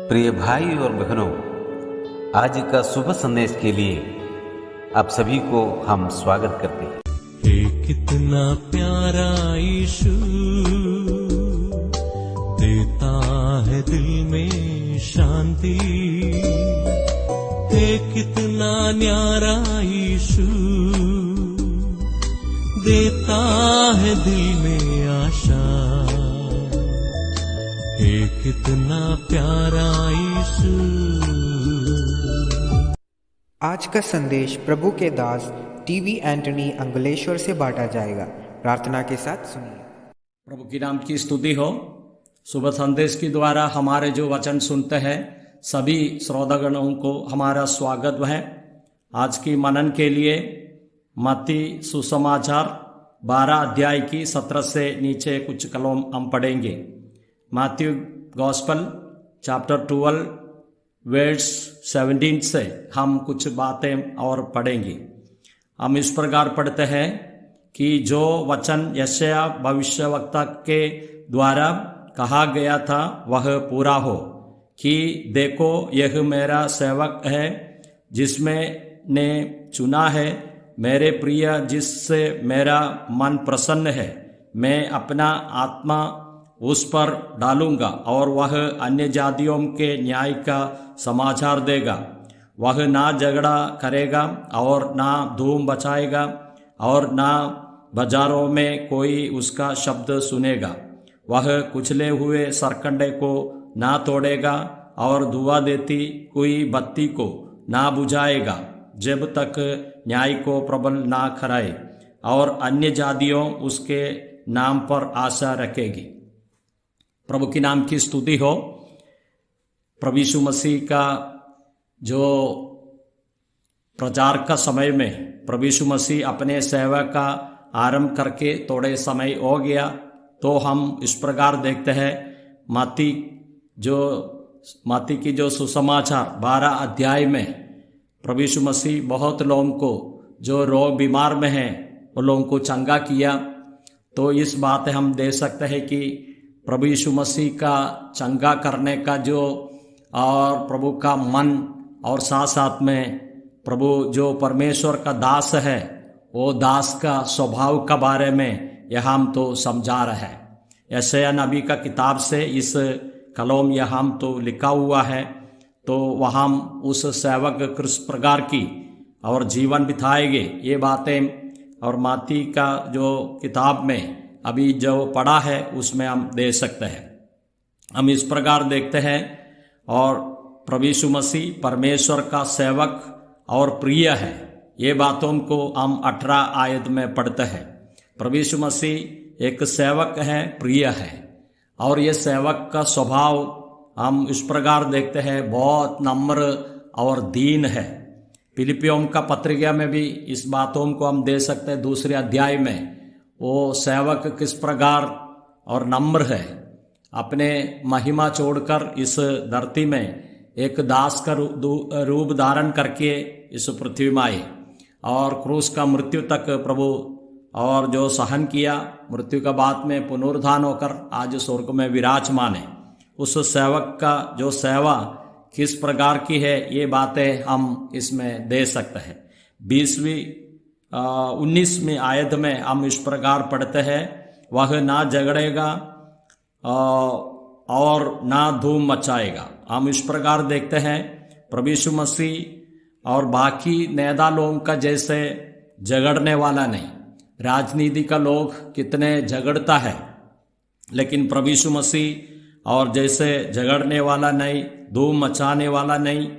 प्रिय भाई और बहनों, आज का शुभ संदेश के लिए आप सभी को हम स्वागत करते हैं। हे कितना प्यारा यीशु देता है दिल में शांति, हे कितना न्यारा यीशु देता है दिल में आशा, हे कितना प्यारा यीशु। आज का संदेश प्रभु के दास टीवी एंटनी अंगलेश्वर से बांटा जाएगा। प्रार्थना के साथ सुनिए। प्रभु की नाम की स्तुति हो। सुबह संदेश के द्वारा हमारे जो वचन सुनते हैं सभी श्रोतागणों को हमारा स्वागत है। आज की मनन के लिए मत्ती सुसमाचार 12 अध्याय की 17 से नीचे कुछ कलम हम पढ़ेंगे। मैथ्यू गॉस्पल चैप्टर 12 वर्स 17 से हम कुछ बातें और पढ़ेंगे। हम इस प्रकार पढ़ते हैं कि जो वचन यशायाह भविष्यवक्ता के द्वारा कहा गया था वह पूरा हो, कि देखो यह मेरा सेवक है जिसमें ने चुना है, मेरे प्रिय जिससे मेरा मन प्रसन्न है। मैं अपना आत्मा उस पर डालूंगा और वह अन्य जातियों के न्याय का समाचार देगा। वह ना झगड़ा करेगा और ना धूम बचाएगा और ना बाजारों में कोई उसका शब्द सुनेगा। वह कुचले हुए सरकंडे को ना तोड़ेगा और धुआं देती कोई बत्ती को ना बुझाएगा, जब तक न्याय को प्रबल ना कराए और अन्य जातियों उसके नाम पर आशा रखेगी। प्रभु की नाम की स्तुति हो। प्रभु यीशु मसीह का जो प्रचार का समय में प्रभु यीशु मसीह अपने सेवा का आरंभ करके थोड़े समय हो गया, तो हम इस प्रकार देखते हैं मत्ती की जो सुसमाचार 12 अध्याय में प्रभु यीशु मसीह बहुत लोगों को जो रोग बीमार में हैं वो लोगों को चंगा किया। तो इस बात हम देख सकते हैं कि प्रभु यीशु मसीह का चंगा करने का जो और प्रभु का मन और साथ साथ में प्रभु जो परमेश्वर का दास है वो दास का स्वभाव का बारे में यह हम तो समझा रहे हैं। यशायाह नबी का किताब से इस कलम यह हम तो लिखा हुआ है, तो वह हम उस सेवक किस प्रकार की और जीवन बिताएंगे ये बातें और मत्ती का जो किताब में अभी जो पढ़ा है उसमें हम देख सकते हैं। हम इस प्रकार देखते हैं और प्रभु यीशु मसीह परमेश्वर का सेवक और प्रिय है, ये बातों को हम 18 आयत में पढ़ते हैं। प्रभु यीशु मसीह एक सेवक है, प्रिय है, और ये सेवक का स्वभाव हम इस प्रकार देखते हैं बहुत नम्र और दीन है। फिलिपियों का पत्रिका में भी इस बातों को हम देख सकते हैं। 2 अध्याय में वो सेवक किस प्रकार और नम्र है, अपने महिमा छोड़कर इस धरती में एक दास का रूप धारण करके इस पृथ्वी में आए और क्रूस का मृत्यु तक प्रभु और जो सहन किया, मृत्यु का बाद में पुनरुत्थान होकर आज स्वर्ग में विराजमान है। उस सेवक का जो सेवा किस प्रकार की है ये बातें हम इसमें दे सकते हैं। 19वीं आयत में हम इस प्रकार पढ़ते हैं, वह ना झगड़ेगा और ना धूम मचाएगा। हम इस प्रकार देखते हैं प्रभु यीशु मसीह और बाकी नेता लोगों का जैसे झगड़ने वाला नहीं। राजनीति का लोग कितने झगड़ता है, लेकिन प्रभु यीशु मसीह और जैसे झगड़ने वाला नहीं, धूम मचाने वाला नहीं,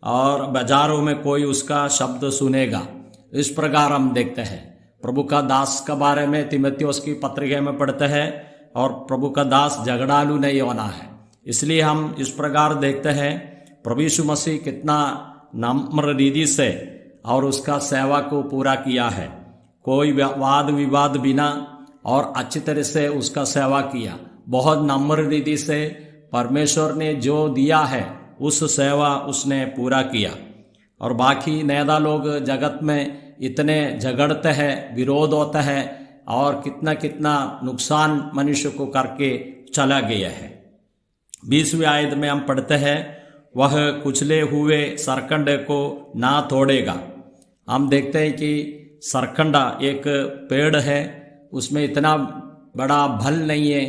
और बाजारों में कोई उसका शब्द सुनेगा। इस प्रकार हम देखते हैं। प्रभु का दास के बारे में तीमुथियुस की पत्रिका में पढ़ते हैं, और प्रभु का दास झगड़ालू नहीं होना है। इसलिए हम इस प्रकार देखते हैं प्रभु यीशु मसीह कितना नम्र रीति से और उसका सेवा को पूरा किया है। कोई वाद विवाद बिना और अच्छी तरह से उसका सेवा किया। बहुत नम्र रीति से परमेश्वर ने जो दिया है उस सेवा उसने पूरा किया। और बाकी नेता लोग जगत में इतने झगड़ते हैं, विरोध होता है और कितना कितना नुकसान मनुष्य को करके चला गया है। 20वीं आयत में हम पढ़ते हैं, वह कुचले हुए सरकंडे को ना तोड़ेगा। हम देखते हैं कि सरकंडा एक पेड़ है, उसमें इतना बड़ा फल नहीं है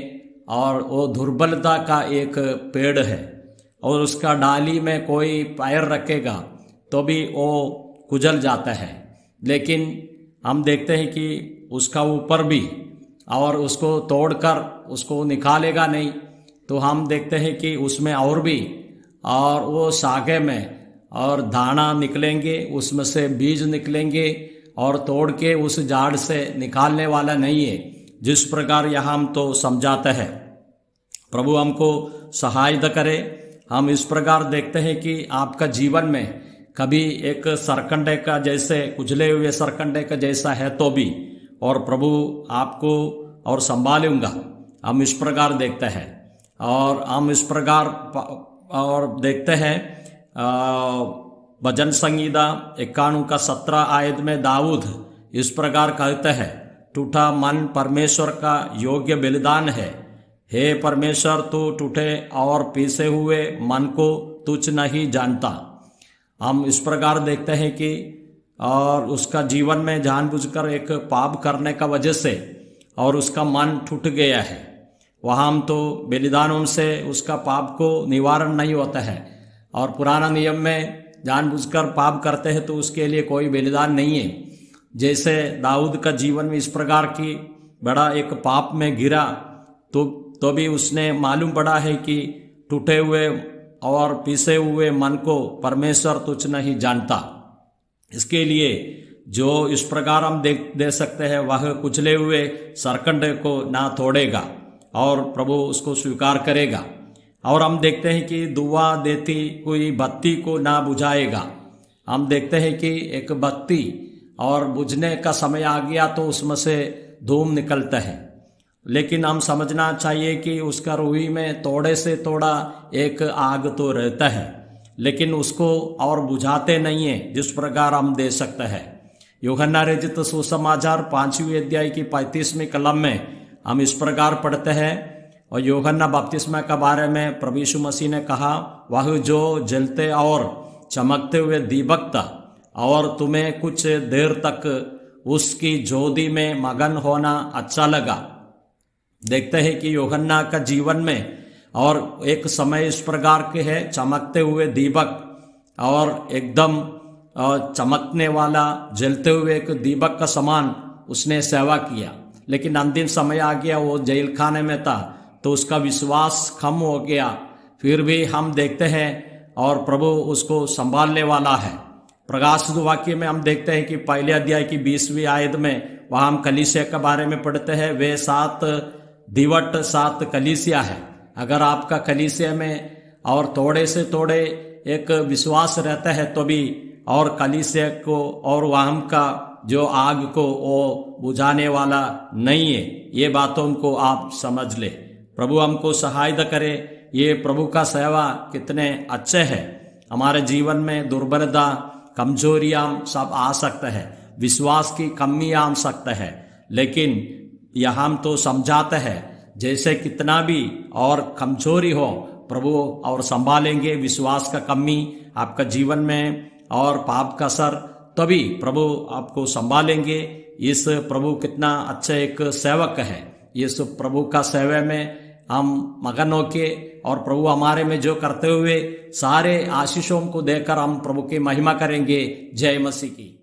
और वो दुर्बलता का एक पेड़ है, और उसका डाली में कोई पैर रखेगा तो भी वो कुचल जाता है। लेकिन हम देखते हैं कि उसका ऊपर भी, और उसको तोड़कर उसको निकालेगा नहीं, तो हम देखते हैं कि उसमें और भी, और वो शाखे में और दाना निकलेंगे, उसमें से बीज निकलेंगे, और तोड़ के उस झाड़ से निकालने वाला नहीं है। जिस प्रकार यहाँ हम तो समझाते हैं, प्रभु हमको सहायता करे। हम इस प्रकार देखते हैं कि आपका जीवन में कभी एक सरकंडे का जैसे, कुचले हुए सरकंडे का जैसा है तो भी, और प्रभु आपको और संभालूंगा, हम इस प्रकार देखते हैं। और हम इस प्रकार और देखते हैं भजन संगीता 51 का 17 आयत में दाऊद इस प्रकार कहते हैं, टूटा मन परमेश्वर का योग्य बलिदान है। हे परमेश्वर, तू टूटे और पीसे हुए मन को तुच्छ नहीं जानता। हम इस प्रकार देखते हैं कि और उसका जीवन में जानबूझकर एक पाप करने का वजह से और उसका मन टूट गया है। वहाँ हम तो बलिदानों से उसका पाप को निवारण नहीं होता है, और पुराना नियम में जानबूझकर पाप करते हैं तो उसके लिए कोई बलिदान नहीं है। जैसे दाऊद का जीवन में इस प्रकार की बड़ा एक पाप में गिरा, तो भी उसने मालूम पड़ा है कि टूटे हुए और पीसे हुए मन को परमेश्वर तुच्छ नहीं जानता। इसके लिए जो इस प्रकार हम दे सकते हैं, वह कुचले हुए सरकंडे को ना तोड़ेगा और प्रभु उसको स्वीकार करेगा। और हम देखते हैं कि दुआ देती हुई बत्ती को ना बुझाएगा। हम देखते हैं कि एक बत्ती और बुझने का समय आ गया तो उसमें से धूम निकलता है, लेकिन हम समझना चाहिए कि उसका रूही में थोड़े से थोड़ा एक आग तो रहता है, लेकिन उसको और बुझाते नहीं है। जिस प्रकार हम दे सकते हैं, यूहन्ना रचित सुसमाचार 5वीं अध्याय की 35वीं कलम में हम इस प्रकार पढ़ते हैं, और यूहन्ना बपतिस्मा के बारे में प्रभु यीशु मसीह ने कहा, वह जो जलते और चमकते हुए दीपक था, और तुम्हें कुछ देर तक उसकी ज्योति में मगन होना अच्छा लगा। देखते हैं कि यूहन्ना का जीवन में और एक समय इस प्रकार के है, चमकते हुए दीपक और एकदम चमकने वाला जलते हुए एक दीपक का समान उसने सेवा किया। लेकिन अंतिम समय आ गया, वो जेल खाने में था, तो उसका विश्वास कम हो गया। फिर भी हम देखते हैं और प्रभु उसको संभालने वाला है। प्रकाशित वाक्य में हम देखते हैं कि पहले अध्याय की 20वीं आयत में वहाँ हम कलीसिया के बारे में पढ़ते हैं। वे 7 दिवट 7 कलीसिया है। अगर आपका कलीसिया में और थोड़े से थोड़े एक विश्वास रहता है तो भी और कलीसिया को और वहाँ का जो आग को वो बुझाने वाला नहीं है। ये बातों को आप समझ ले। प्रभु हमको सहायता करे। ये प्रभु का सेवा कितने अच्छे है। हमारे जीवन में दुर्बलता कमजोरियां सब आ सकता है, विश्वास की कमी आ सकता है, लेकिन यह हम तो समझाते हैं जैसे कितना भी और कमजोरी हो प्रभु और संभालेंगे। विश्वास का कमी आपका जीवन में और पाप का असर, तभी प्रभु आपको संभालेंगे। इस प्रभु कितना अच्छा एक सेवक है। इस प्रभु का सेवा में हम मगन होके और प्रभु हमारे में जो करते हुए सारे आशीषों को देकर हम प्रभु की महिमा करेंगे। जय मसीह की।